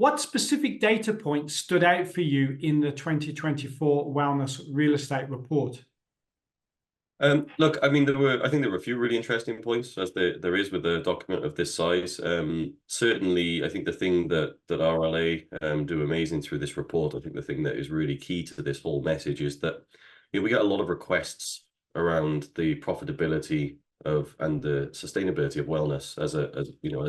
What specific data points stood out for you in the 2024 Wellness Real Estate Report? Look, I mean, I think there were a few really interesting points, as there is with a document of this size. Certainly, I think the thing that RLA do amazing through this report, I think the thing that is really key to this whole message is that we get a lot of requests around the profitability of and the sustainability of wellness as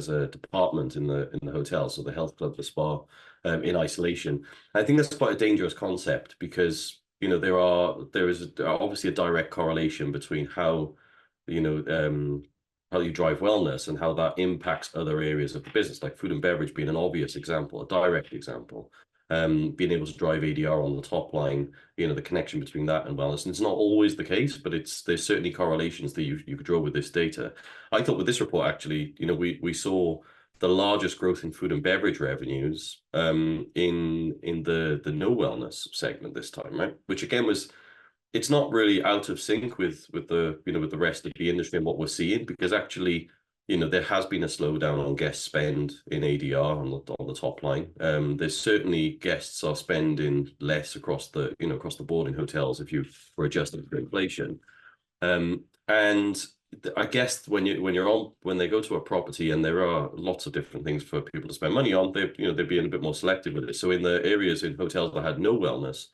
a department in the hotel, so the health club, the spa, in isolation. I think that's quite a dangerous concept because there is obviously a direct correlation between how you drive wellness and how that impacts other areas of the business, like food and beverage being an obvious example, a direct example. Being able to drive ADR on the top line, the connection between that and wellness. And it's not always the case, but there's certainly correlations that you could draw with this data. I thought with this report, actually, we saw the largest growth in food and beverage revenues in the no wellness segment this time, right? Which again it's not really out of sync with the rest of the industry and what we're seeing, because actually there has been a slowdown on guest spend in ADR on the top line. There's certainly guests are spending less across the board in hotels if you were adjusting for inflation. And I guess when they go to a property and there are lots of different things for people to spend money on, they're being a bit more selective with it. So in the areas in hotels that had no wellness,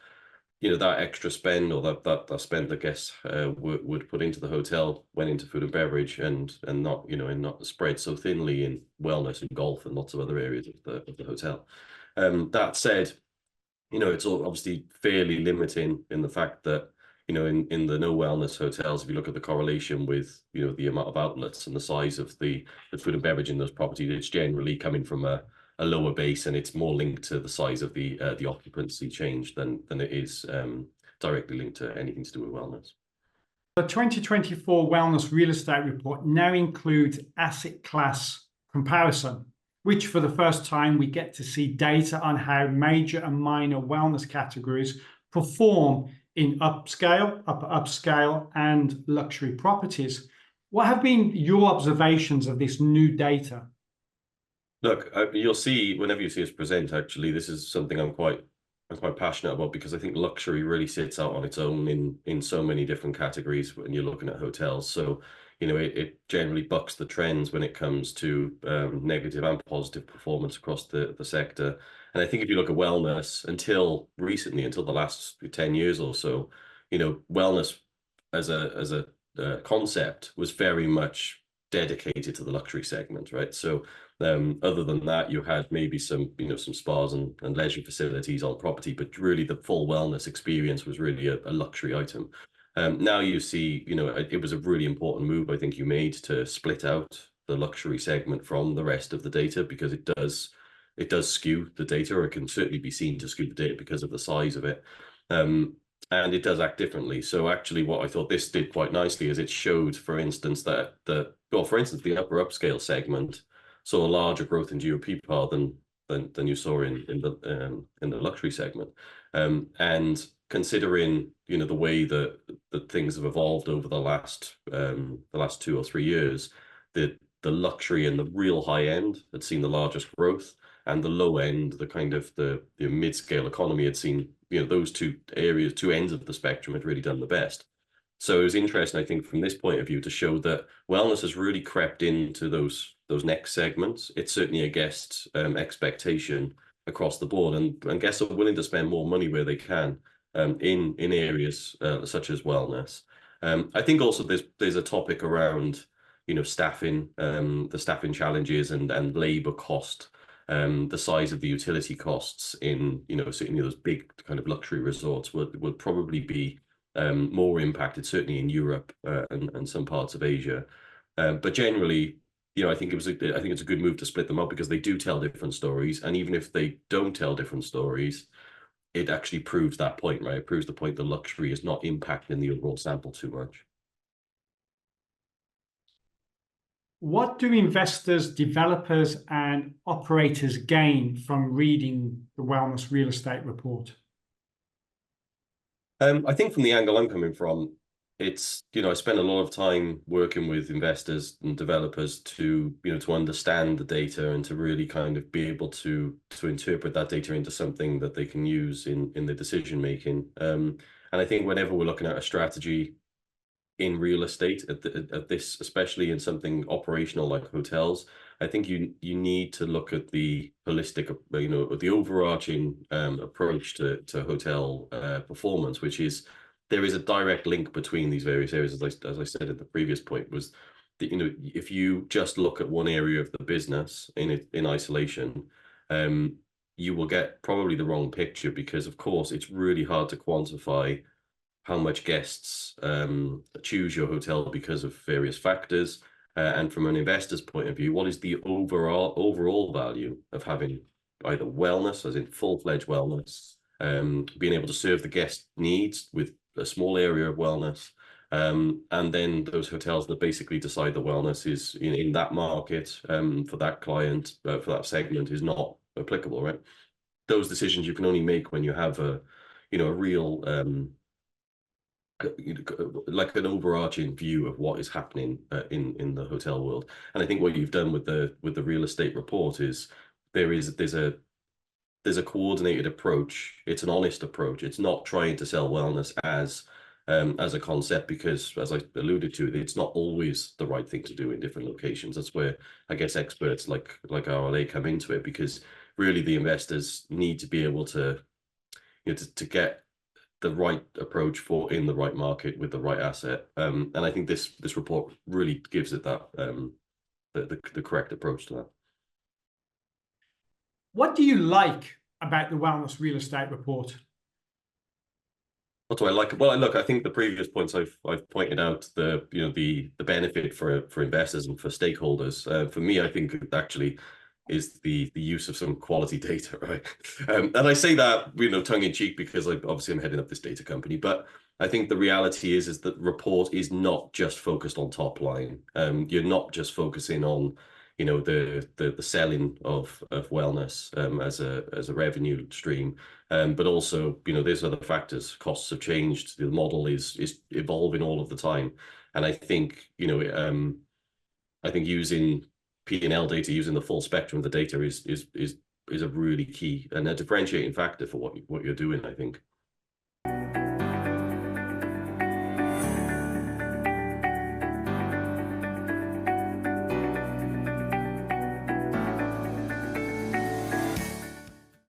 that extra spend or that spend the guests would put into the hotel went into food and beverage and not not spread so thinly in wellness and golf and lots of other areas of the hotel. That said, it's obviously fairly limiting in the fact that in the no wellness hotels, if you look at the correlation with the amount of outlets and the size of the food and beverage in those properties, it's generally coming from a lower base, and it's more linked to the size of the occupancy change than it is directly linked to anything to do with wellness. The 2024 Wellness Real Estate Report now includes asset class comparison, which for the first time we get to see data on how major and minor wellness categories perform in upscale, upper upscale, and luxury properties. What have been your observations of this new data? Look, you'll see whenever you see us present, actually, this is something I'm quite passionate about, because I think luxury really sits out on its own in so many different categories when you're looking at hotels. So, it generally bucks the trends when it comes to negative and positive performance across the sector. And I think if you look at wellness, until recently, until the last 10 years or so, wellness as a concept was very much dedicated to the luxury segment, right? So other than that, you had maybe some spas and leisure facilities on property, but really the full wellness experience was really a luxury item. Now you see, it was a really important move I think you made to split out the luxury segment from the rest of the data, because it does skew the data, or it can certainly be seen to skew the data because of the size of it. And it does act differently. So actually what I thought this did quite nicely is it showed, for instance, that the upper upscale segment saw a larger growth in GOP than you saw in the luxury segment. And considering the way that things have evolved over the last 2 or 3 years, the luxury and the real high end had seen the largest growth, and the low end, the kind of the mid-scale economy, had seen those two ends of the spectrum had really done the best. So it was interesting, I think, from this point of view, to show that wellness has really crept into those next segments. It's certainly a guest expectation across the board, and guests are willing to spend more money where they can in areas such as wellness. I think also there's a topic around staffing, the staffing challenges and labor cost. The size of the utility costs in certainly those big kind of luxury resorts would probably be more impacted, certainly in Europe and some parts of Asia. But generally, I think it's a good move to split them up, because they do tell different stories, and even if they don't tell different stories, it actually proves that point, right? It proves the point that luxury is not impacting the overall sample too much. What do investors, developers, and operators gain from reading the Wellness Real Estate Report? I think from the angle I'm coming from, it's, I spend a lot of time working with investors and developers to, to understand the data and to really kind of be able to interpret that data into something that they can use in the decision making. And I think whenever we're looking at a strategy in real estate at this, especially in something operational like hotels, I think you need to look at the holistic, the overarching approach to hotel performance, which is there is a direct link between these various areas. As I said at the previous point, was that if you just look at one area of the business in isolation, you will get probably the wrong picture, because of course it's really hard to quantify how much guests choose your hotel because of various factors. And from an investor's point of view, what is the overall value of having either wellness, as in full-fledged wellness, being able to serve the guest needs with a small area of wellness, and then those hotels that basically decide the wellness is in that market for that client, for that segment, is not applicable, right? Those decisions you can only make when you have a real like an overarching view of what is happening in the hotel world. And I think what you've done with the real estate report is there's a coordinated approach. It's an honest approach. It's not trying to sell wellness as a concept, because, as I alluded to, it's not always the right thing to do in different locations. That's where I guess experts like RLA come into it, because really the investors need to be able to to get the right approach in the right market with the right asset. And I think this report really gives it that the correct approach to that. What do you like about the Wellness Real Estate Report? What do I like? Well, look, I think the previous points I've pointed out, the benefit for investors and for stakeholders. For me, I think it actually is the use of some quality data, right? And I say that tongue in cheek, because obviously I'm heading up this data company, but I think the reality is that the report is not just focused on top line. You're not just focusing on the selling of wellness as a revenue stream, but also there's other factors. Costs have changed. The model is evolving all of the time, and I think using P&L data, using the full spectrum of the data is a really key and a differentiating factor for what you're doing, I think.